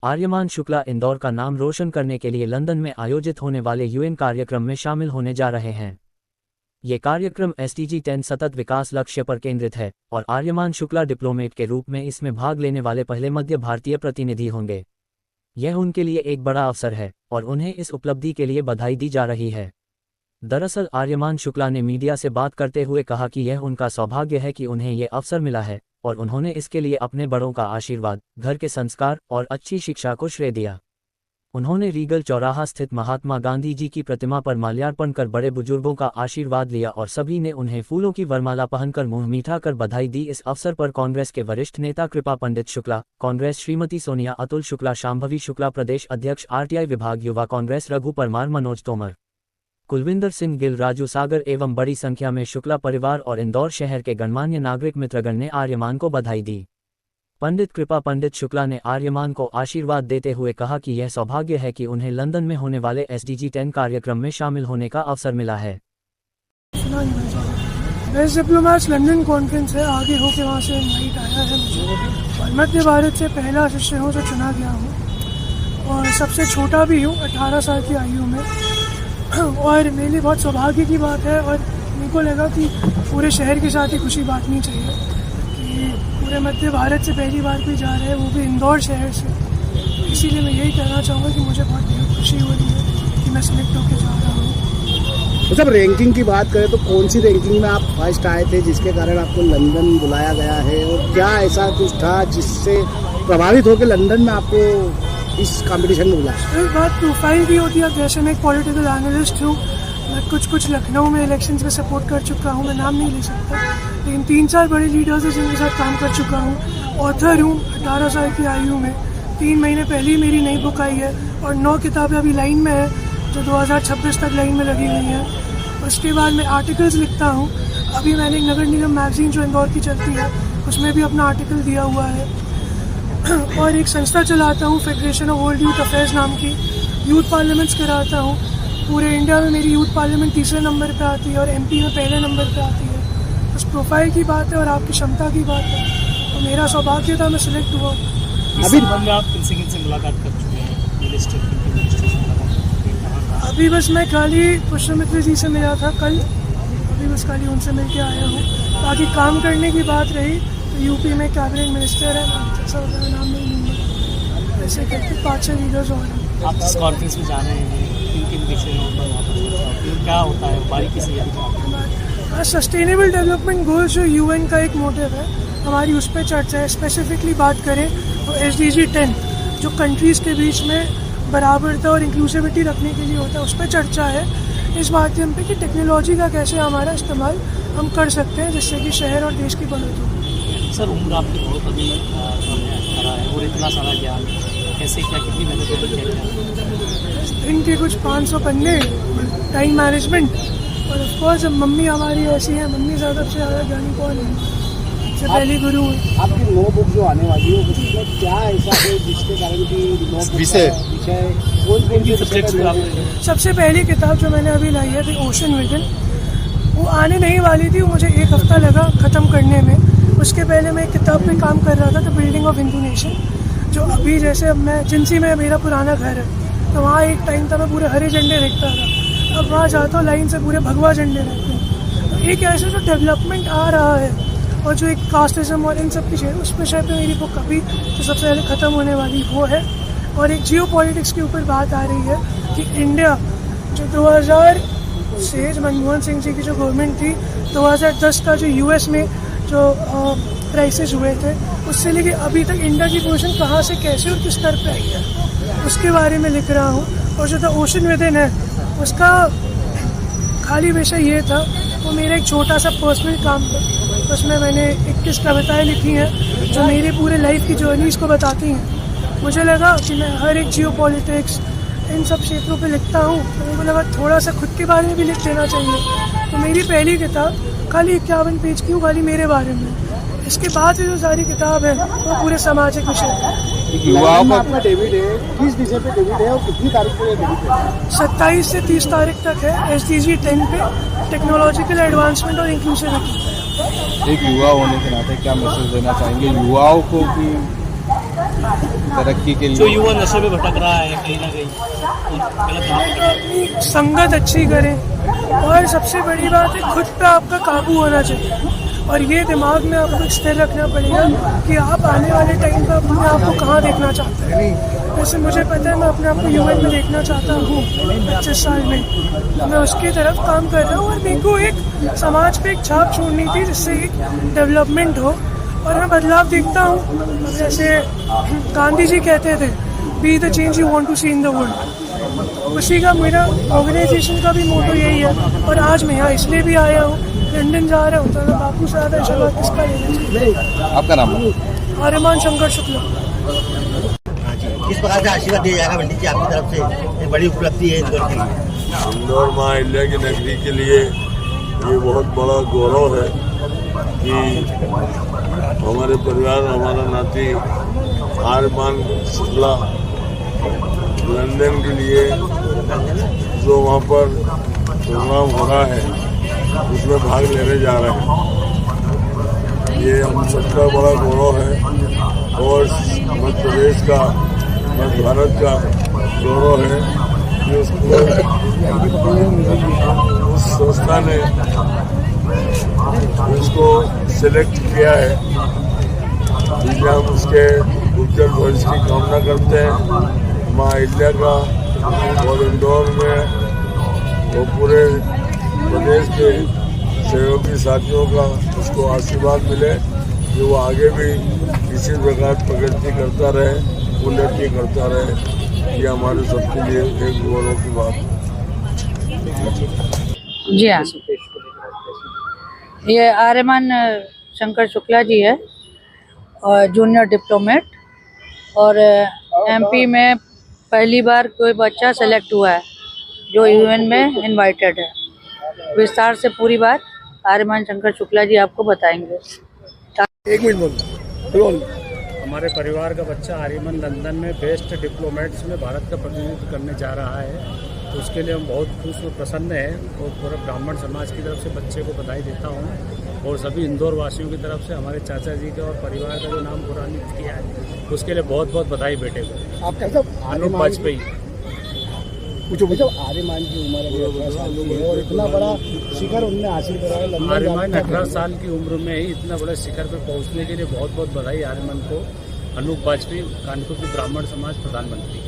आर्यमान शुक्ला इंदौर का नाम रोशन करने के लिए लंदन में आयोजित होने वाले यूएन कार्यक्रम में शामिल होने जा रहे हैं। ये कार्यक्रम SDG 10 सतत विकास लक्ष्य पर केंद्रित है और आर्यमान शुक्ला डिप्लोमेट के रूप में इसमें भाग लेने वाले पहले मध्य भारतीय प्रतिनिधि होंगे। यह उनके लिए एक बड़ा अवसर है और उन्हें इस उपलब्धि के लिए बधाई दी जा रही है। दरअसल आर्यमान शुक्ला ने मीडिया से बात करते हुए कहा कि यह उनका सौभाग्य है कि उन्हें यह अवसर मिला है और उन्होंने इसके लिए अपने बड़ों का आशीर्वाद, घर के संस्कार और अच्छी शिक्षा को श्रेय दिया। उन्होंने रीगल चौराहा स्थित महात्मा गांधी जी की प्रतिमा पर माल्यार्पण कर बड़े बुजुर्गों का आशीर्वाद लिया और सभी ने उन्हें फूलों की वरमाला पहनकर मुंह मीठा कर बधाई दी। इस अवसर पर कांग्रेस के वरिष्ठ नेता कृपा पंडित शुक्ला, कांग्रेस श्रीमती सोनिया, अतुल शुक्ला, शांभवी शुक्ला, प्रदेश अध्यक्ष RTI विभाग युवा कांग्रेस रघु परमार, मनोज तोमर, कुलविंदर सिंह गिल, राजू सागर एवं बड़ी संख्या में शुक्ला परिवार और इंदौर शहर के गणमान्य नागरिक मित्रगण ने आर्यमान को बधाई दी। पंडित कृपा पंडित शुक्ला ने आर्यमान को आशीर्वाद देते हुए कहा कि यह सौभाग्य है कि उन्हें लंदन में होने वाले SDG 10 कार्यक्रम में शामिल होने का अवसर मिला है। बेस्ट डिप्लोमेट्स लंदन कॉन्फ्रेंस है, आगे होकर वहाँ से इनवाइट आया है मुझे और मध्य भारत से पहला शिष्य हूँ जो चुना गया हूँ और सबसे छोटा भी हूँ 18 साल की आयु में। और मेरे लिए बहुत सौभाग्य की बात है और मेरे को लगा कि पूरे शहर के साथ ही खुशी बांटनी चाहिए कि पूरे मध्य भारत से पहली बार कोई जा रहे हैं, वो भी इंदौर शहर से। इसीलिए मैं यही कहना चाहूँगा कि मुझे बहुत खुशी हो रही है कि मैं सिलेक्ट होकर जा रहा हूँ। तो जब रैंकिंग की बात करें तो कौन सी रैंकिंग में आप फर्स्ट आए थे जिसके कारण आपको लंदन बुलाया गया है, और क्या ऐसा कुछ था जिससे प्रभावित होकर लंदन में आपको इस कंपटीशन में बुलाया? एक बात प्रोफाइल की होती है, जैसे मैं एक पॉलिटिकल एनालिस्ट हूँ, मैं कुछ लखनऊ में इलेक्शंस में सपोर्ट कर चुका हूँ, मैं नाम नहीं ले सकता, लेकिन 3-4 बड़े लीडर्स हैं जिनके साथ काम कर चुका हूँ। ऑथर हूँ 18 साल की आयु में, 3 महीने पहले ही मेरी नई बुक आई है और 9 किताबें अभी लाइन में है जो 2026 तक लाइन में लगी हुई है। उसके बाद मैं आर्टिकल्स लिखता हूँ, अभी मैंने एक नगर निगम मैगजीन जो इंदौर की चलती है उसमें भी अपना आर्टिकल दिया हुआ है और एक संस्था चलाता हूँ federation of world youth affairs नाम की, यूथ पार्लियामेंट्स कराता हूँ। पूरे इंडिया में मेरी यूथ पार्लियामेंट तीसरे नंबर पे आती है और MP में पहले नंबर पे आती है। बस प्रोफाइल की बात है और आपकी क्षमता की बात है, तो मेरा सौभाग्य था मैं सिलेक्ट हुआ। अभी आप किनसे मुलाकात कर चुके हैं? अभी बस मैं खाली पुष्पमित्र जी से मिला था कल, अभी बस खाली उनसे मिल के आया हूँ। बाकी काम करने की बात रही तो यूपी में कैबिनेट मिनिस्टर है, नाम नहीं लूँगा, ऐसे करके 5-6 लीडर्स और हैं। आप जिस कॉन्फ्रेंस में जा रहे हैं किन विषयों पर क्या होता है, बारीकी से? सस्टेनेबल डेवलपमेंट गोल्स जो UN का एक मोटिव है, हमारी उस पर चर्चा है। स्पेसिफिकली बात करें तो SDG 10 जो कंट्रीज़ के बीच में बराबरता और इंक्लूसिविटी रखने के लिए होता है, उस पर चर्चा है इस माध्यम पे कि टेक्नोलॉजी का कैसे हमारा इस्तेमाल हम कर सकते हैं जिससे कि शहर और देश की बढ़ोतरी हो। सर, उम्र आपकी बहुत अभी करा है और इतना सारा ज्ञान कैसे क्या कितनी मेहनत करके इनके कुछ 500 पन्ने, टाइम मैनेजमेंट और ऑफकोर्स मम्मी हमारी ऐसी है, मम्मी सबसे ज़्यादा ज्ञानी कौन है, सबसे पहली गुरु है। आपकी 9 बुक जो आने वाली है उसमें क्या ऐसा है जिसके कारण की विषय सबसे पहली किताब जो मैंने अभी लाई है द ओशन विजन, वो आने नहीं वाली थी, मुझे 1 हफ्ता लगा ख़त्म करने में। उसके पहले मैं एक किताब पे काम कर रहा था, the building of Hindu nation, जो अभी जैसे अब मैं जिनसी में मेरा पुराना घर है तो वहाँ एक टाइम था मैं पूरे हरे झंडे देखता था, अब वहाँ जाता हूँ लाइन से पूरे भगवा झंडे रहते हैं। तो एक ऐसा जो डेवलपमेंट आ रहा है और जो एक कास्टिज्म और इन सब की चीज़, उस विषय पे मेरी बुक अभी जो सबसे पहले ख़त्म होने वाली वो है। और एक जियो पॉलिटिक्स के ऊपर बात आ रही है कि इंडिया जो 2000 से मनमोहन सिंह जी की जो गवर्नमेंट थी, 2010 का जो US में जो क्राइसिस हुए थे, उससे लेके अभी तक इंडिया की पोजीशन कहाँ से कैसे और किस स्तर पे आई है, उसके बारे में लिख रहा हूँ। और जो द ओशन विदिन है उसका खाली विषय ये था, वो मेरा एक छोटा सा पर्सनल काम था, उसमें मैंने 21 कविताएँ लिखी हैं जो मेरे पूरे लाइफ की जर्नीज़ को बताती हैं। मुझे लगा कि मैं हर एक जियो पॉलिटिक्स इन सब क्षेत्रों पे लिखता हूँ, तो मुझे लगा थोड़ा सा खुद के बारे में भी लिख देना चाहिए। तो मेरी पहली किताब खाली 51 पेज की, खाली मेरे बारे में। इसके बाद जो सारी किताब है वो पूरे सामाजिक विषय है। युवाओं का आपका डेबिट है, किस विषय पे डेबिट है और कितनी तारीख को ये डेबिट है? 27 से 30 तारीख तक है SDG 10 पे, टेक्नोलॉजिकल एडवांसमेंट और इंक्लूसिविटी। एक युवा होने के नाते क्या मैसेज देना चाहेंगे युवाओं को कि तरक्की के जो लिए। युवा नशे में भटक रहा है कहीं ना कहीं और गलत राह पे अपनी संगत अच्छी करें और सबसे बड़ी बात है खुद पे आपका काबू होना चाहिए और ये दिमाग में आपको स्थिर रखना पड़ेगा कि आप आने वाले टाइम पर अपने आप को कहाँ देखना चाहते हैं। जैसे मुझे पता है मैं अपने आप को यूएन में देखना चाहता हूँ 25 साल में, तो मैं उसकी तरफ काम कर रहा हूँ और मेरे को एक समाज पे एक छाप छोड़नी थी जिससे एक डेवलपमेंट हो और मैं बदलाव देखता हूँ। जैसे गांधी जी कहते थे be the change you want to see in the world, उसी का मेरा ऑर्गेनाइजेशन का भी मोटो यही है। और आज मैं यहाँ इसलिए भी आया हूँ, लंदन जा रहा हूँ तो मैं बापू से ज़्यादा आशीर्वाद किसका लेना चाहिए। आपका नाम? आर्यमान शंकर शुक्ला। किस प्रकार से आशीर्वाद दिया जाएगा पंडित जी आपकी तरफ से? एक बड़ी उपलब्धि है इंदौर के लिए। इंदौर माँ अहिल्या की नगरी के लिए ये बहुत बड़ा गौरव है कि हमारे परिवार, हमारा नाती आर्यमान शुक्ला लंदन के लिए जो वहाँ पर प्रोग्राम हो रहा है उसमें भाग लेने जा रहे हैं। ये हम सबका बड़ा गौरव है और मध्य प्रदेश का, मध्य भारत का गौरव है कि उसको उस संस्था ने उसको सिलेक्ट किया है। इसलिए हम उसके उज्जवल भविष्य की कामना करते हैं। माँ अहिल्या का और इंदौर में और पूरे प्रदेश के सहयोगी साथियों का उसको आशीर्वाद मिले कि वो आगे भी इसी प्रकार प्रगति करता रहे, उन्नति करता रहे। ये हमारे सबके लिए एक गौरव की बात है। जी हाँ, ये आर्यमान शंकर शुक्ला जी है और जूनियर डिप्लोमेट और एमपी में पहली बार कोई बच्चा सेलेक्ट हुआ है जो यूएन में इनवाइटेड है। विस्तार से पूरी बात आर्यमान शंकर शुक्ला जी आपको बताएंगे। एक मिनट बोल। हमारे परिवार का बच्चा आर्यमान लंदन में बेस्ट डिप्लोमेट्स में भारत का प्रतिनिधित्व करने जा रहा है, तो उसके लिए हम बहुत खुश और प्रसन्न हैं और पूरे ब्राह्मण समाज की तरफ से बच्चे को बधाई देता हूं और सभी इंदौर वासियों की तरफ से हमारे चाचा जी का और परिवार का जो नाम पुरानित किया है उसके लिए बहुत बहुत बधाई बेटे को। आप कैसा अनूप वाजपेयी। पूछो आर्यमान की उम्र अभी 18 साल की है और इतना बड़ा शिखर उन्होंने हासिल करा है लंदन आर्यमान जाकर। 18 साल की उम्र में ही इतना बड़े शिखर पर पहुंचने के लिए बहुत बहुत बधाई आर्यमान को। अनूप वाजपेयी कानपुर की ब्राह्मण समाज प्रधानमंत्री।